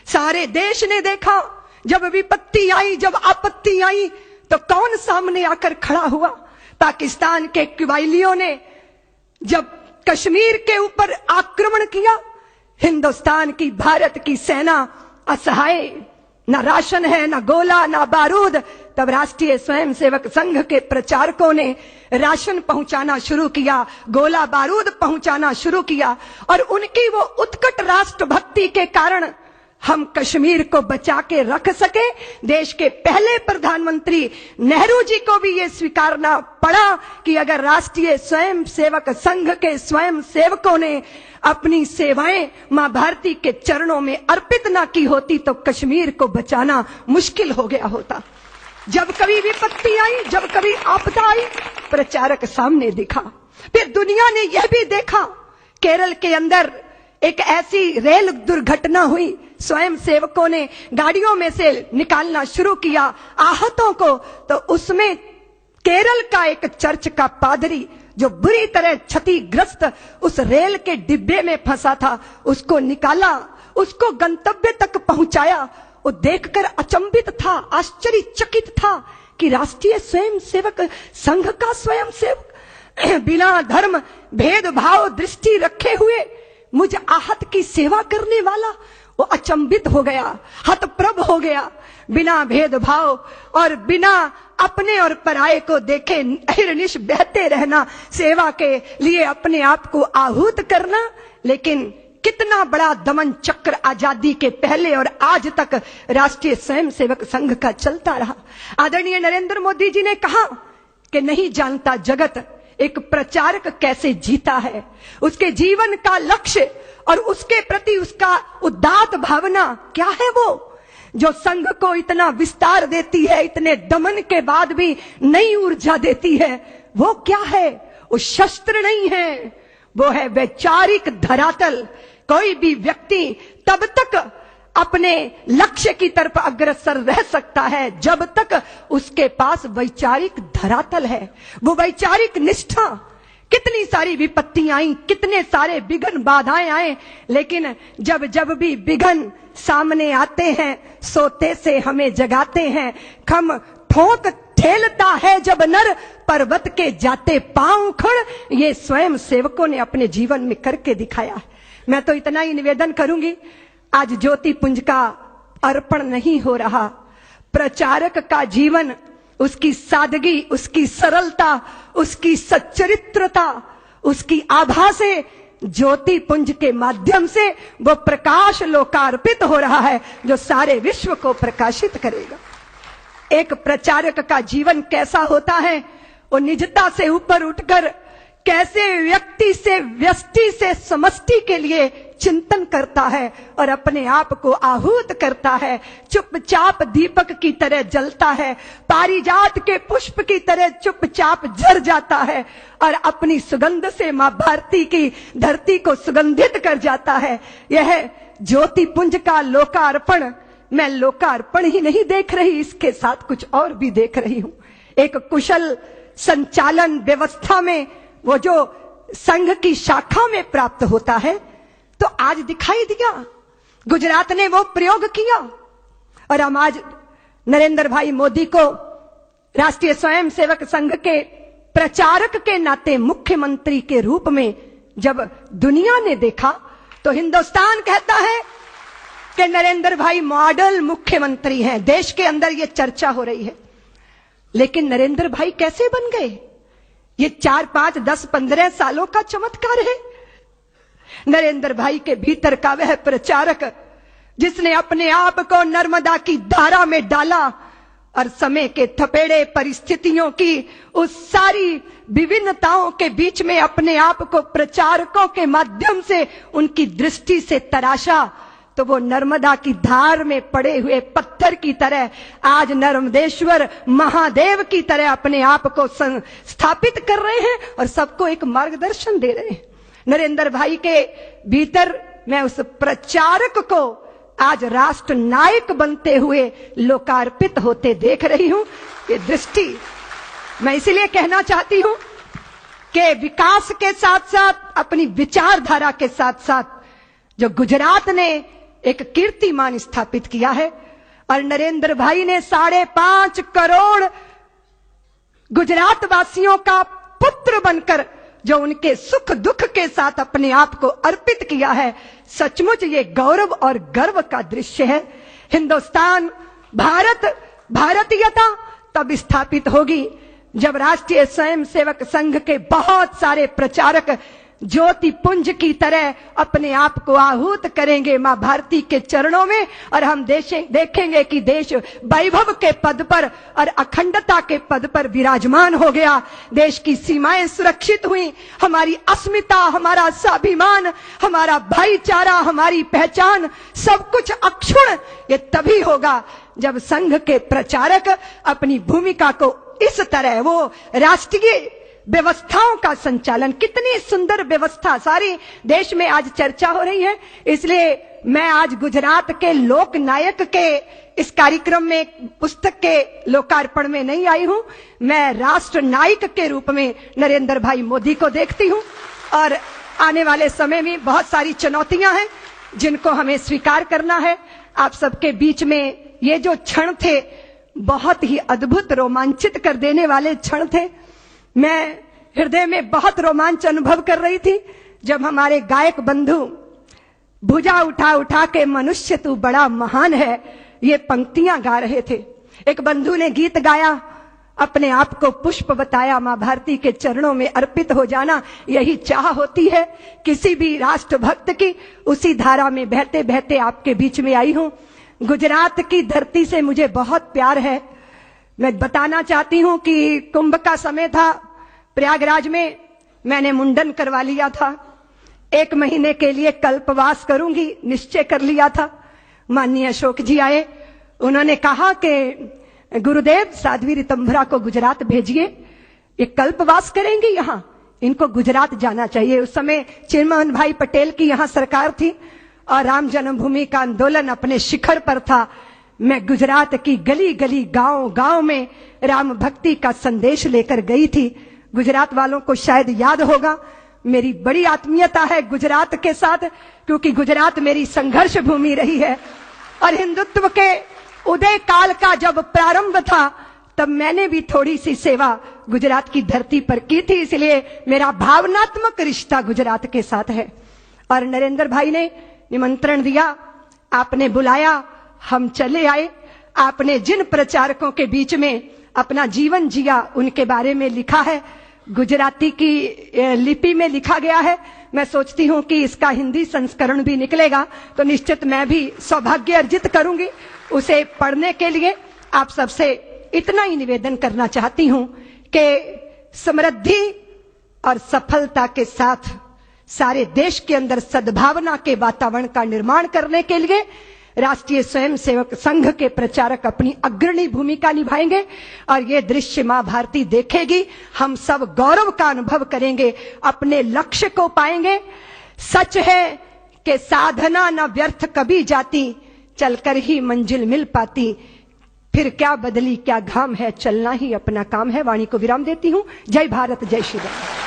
सारे देश ने देखा, जब विपत्ति आई, जब आपत्ति आई, तो कौन सामने आकर खड़ा हुआ? पाकिस्तान के कबायलियों ने जब कश्मीर के ऊपर आक्रमण किया, हिंदुस्तान की, भारत की सेना असहाय, न राशन है, न गोला, न बारूद। तब राष्ट्रीय स्वयंसेवक संघ के प्रचारकों ने राशन पहुंचाना शुरू किया, गोला बारूद पहुंचाना शुरू किया, और उनकी वो उत्कट राष्ट्रभक्ति के कारण हम कश्मीर को बचा के रख सके। देश के पहले प्रधानमंत्री नेहरू जी को भी ये स्वीकारना पड़ा कि अगर राष्ट्रीय स्वयंसेवक संघ के स्वयं सेवकों ने अपनी सेवाएं मां भारती के चरणों में अर्पित ना की होती तो कश्मीर को बचाना मुश्किल हो गया होता। जब कभी विपत्ति आई, जब कभी आपदा आई, प्रचारक सामने दिखा। फिर दुनिया ने यह भी देखा, केरल के अंदर एक ऐसी रेल दुर्घटना हुई, स्वयं सेवकों ने गाड़ियों में से निकालना शुरू किया आहतों को, तो उसमें केरल का एक चर्च का पादरी जो बुरी तरह क्षतिग्रस्त उस रेल के डिब्बे में फंसा था, उसको निकाला, उसको गंतव्य तक पहुंचाया। वो देखकर अचंभित था, आश्चर्यचकित था कि राष्ट्रीय स्वयंसेवक संघ का स्वयंसेवक बिना धर्म भेदभाव दृष्टि रखे हुए मुझ आहत की सेवा करने वाला, वो अचंभित हो गया, हतप्रभ हो गया। बिना भेदभाव और बिना अपने और पराये को देखे अहिर्निश बहते रहना, सेवा के लिए अपने आप को आहूत करना। लेकिन कितना बड़ा दमन चक्र आजादी के पहले और आज तक राष्ट्रीय स्वयंसेवक संघ का चलता रहा। आदरणीय नरेंद्र मोदी जी ने कहा कि नहीं जानता जगत एक प्रचारक कैसे जीता है, उसके जीवन का लक्ष्य और उसके प्रति उसका उदात्त भावना क्या है, वो जो संघ को इतना विस्तार देती है, इतने दमन के बाद भी नई ऊर्जा देती है, वो क्या है? वो शस्त्र नहीं है, वो है वैचारिक धरातल। कोई भी व्यक्ति तब तक अपने लक्ष्य की तरफ अग्रसर रह सकता है जब तक उसके पास वैचारिक धरातल है, वो वैचारिक निष्ठा। कितनी सारी विपत्तियां आई, कितने सारे विघ्न बाधाएं आए, लेकिन जब जब भी विघ्न सामने आते हैं, सोते से हमें जगाते हैं। खम ठोक ठेलता है जब नर, पर्वत के जाते पांव खड़। ये स्वयं सेवकों ने अपने जीवन में करके दिखाया। मैं तो इतना ही निवेदन करूंगी, आज ज्योति पुंज का अर्पण नहीं हो रहा। प्रचारक का जीवन, उसकी सादगी, उसकी सरलता, उसकी सच्चरित्रता, उसकी आभा से ज्योति पुंज के माध्यम से वो प्रकाश लोकार्पित हो रहा है जो सारे विश्व को प्रकाशित करेगा। एक प्रचारक का जीवन कैसा होता है? वो निजता से ऊपर उठकर कैसे व्यक्ति से व्यष्टि से समष्टि के लिए चिंतन करता है और अपने आप को आहूत करता है। चुपचाप दीपक की तरह जलता है, पारिजात के पुष्प की तरह चुपचाप जर जाता है और अपनी सुगंध से मां भारती की धरती को सुगंधित कर जाता है। यह ज्योति पुंज का लोकार्पण, मैं लोकार्पण ही नहीं देख रही, इसके साथ कुछ और भी देख रही हूं। एक कुशल संचालन व्यवस्था में वो जो संघ की शाखा में प्राप्त होता है, तो आज दिखाई दिया, गुजरात ने वो प्रयोग किया। और हम आज नरेंद्र भाई मोदी को राष्ट्रीय स्वयंसेवक संघ के प्रचारक के नाते मुख्यमंत्री के रूप में जब दुनिया ने देखा, तो हिंदुस्तान कहता है कि नरेंद्र भाई मॉडल मुख्यमंत्री हैं। देश के अंदर ये चर्चा हो रही है। लेकिन नरेंद्र भाई कैसे बन गए? ये 4, 5, 10, 15 सालों का चमत्कार है। नरेंद्र भाई के भीतर का वह प्रचारक जिसने अपने आप को नर्मदा की धारा में डाला और समय के थपेड़े परिस्थितियों की उस सारी विभिन्नताओं के बीच में अपने आप को प्रचारकों के माध्यम से उनकी दृष्टि से तराशा, तो वो नर्मदा की धार में पड़े हुए पत्थर की तरह आज नर्मदेश्वर महादेव की तरह अपने आप को स्थापित कर रहे हैं और सबको एक मार्गदर्शन दे रहे हैं। नरेंद्र भाई के भीतर मैं उस प्रचारक को आज राष्ट्र नायक बनते हुए लोकार्पित होते देख रही हूं। ये दृष्टि मैं इसीलिए कहना चाहती हूं कि विकास के साथ साथ अपनी विचारधारा के साथ साथ जो गुजरात ने एक कीर्तिमान स्थापित किया है। और नरेंद्र भाई ने 5.5 करोड़ गुजरात वासियों का पुत्र बनकर जो उनके सुख दुख के साथ अपने आप को अर्पित किया है, सचमुच ये गौरव और गर्व का दृश्य है। हिंदुस्तान, भारत, भारतीयता तब स्थापित होगी जब राष्ट्रीय स्वयंसेवक संघ के बहुत सारे प्रचारक ज्योति पुंज की तरह अपने आप को आहूत करेंगे मां भारती के चरणों में, और हम देखेंगे कि देश वैभव के पद पर और अखंडता के पद पर विराजमान हो गया। देश की सीमाएं सुरक्षित हुई, हमारी अस्मिता, हमारा स्वाभिमान, हमारा भाईचारा, हमारी पहचान, सब कुछ अक्षुण्ण ये तभी होगा जब संघ के प्रचारक अपनी भूमिका को इस तरह, वो राष्ट्रीय व्यवस्थाओं का संचालन, कितनी सुंदर व्यवस्था सारी देश में आज चर्चा हो रही है। इसलिए मैं आज गुजरात के लोक नायक के इस कार्यक्रम में पुस्तक के लोकार्पण में नहीं आई हूं, मैं राष्ट्र नायक के रूप में नरेंद्र भाई मोदी को देखती हूं। और आने वाले समय में बहुत सारी चुनौतियां हैं जिनको हमें स्वीकार करना है। आप सबके बीच में ये जो क्षण थे बहुत ही अद्भुत, रोमांचित कर देने वाले क्षण थे। मैं हृदय में बहुत रोमांच अनुभव कर रही थी जब हमारे गायक बंधु भुजा उठा उठा के मनुष्य तू बड़ा महान है ये पंक्तियां गा रहे थे। एक बंधु ने गीत गाया, अपने आप को पुष्प बताया, मां भारती के चरणों में अर्पित हो जाना यही चाह होती है किसी भी राष्ट्र भक्त की। उसी धारा में बहते बहते आपके बीच में आई हूं। गुजरात की धरती से मुझे बहुत प्यार है। मैं बताना चाहती हूं कि कुंभ का समय था, प्रयागराज में मैंने मुंडन करवा लिया था। 1 महीने के लिए कल्पवास करूंगी निश्चय कर लिया था। माननीय अशोक जी आए, उन्होंने कहा कि गुरुदेव साध्वी ऋतंभरा को गुजरात भेजिए, ये कल्पवास करेंगे यहाँ, इनको गुजरात जाना चाहिए। उस समय चिरमोहन भाई पटेल की यहाँ सरकार थी और राम जन्मभूमि का आंदोलन अपने शिखर पर था। मैं गुजरात की गली गली, गांव गांव में राम भक्ति का संदेश लेकर गई थी। गुजरात वालों को शायद याद होगा, मेरी बड़ी आत्मीयता है गुजरात के साथ, क्योंकि गुजरात मेरी संघर्ष भूमि रही है। और हिंदुत्व के उदय काल का जब प्रारंभ था तब मैंने भी थोड़ी सी सेवा गुजरात की धरती पर की थी, इसलिए मेरा भावनात्मक रिश्ता गुजरात के साथ है। और नरेंद्र भाई ने निमंत्रण दिया, आपने बुलाया, हम चले आए। आपने जिन प्रचारकों के बीच में अपना जीवन जिया उनके बारे में लिखा है, गुजराती की लिपि में लिखा गया है। मैं सोचती हूं कि इसका हिंदी संस्करण भी निकलेगा तो निश्चित मैं भी सौभाग्य अर्जित करूंगी उसे पढ़ने के लिए। आप सबसे इतना ही निवेदन करना चाहती हूं कि समृद्धि और सफलता के साथ सारे देश के अंदर सद्भावना के वातावरण का निर्माण करने के लिए राष्ट्रीय स्वयंसेवक संघ के प्रचारक अपनी अग्रणी भूमिका निभाएंगे और ये दृश्य मां भारती देखेगी। हम सब गौरव का अनुभव करेंगे, अपने लक्ष्य को पाएंगे। सच है कि साधना न व्यर्थ कभी जाती, चलकर ही मंजिल मिल पाती। फिर क्या बदली क्या घाम है, चलना ही अपना काम है। वाणी को विराम देती हूं। जय भारत, जय श्री राम।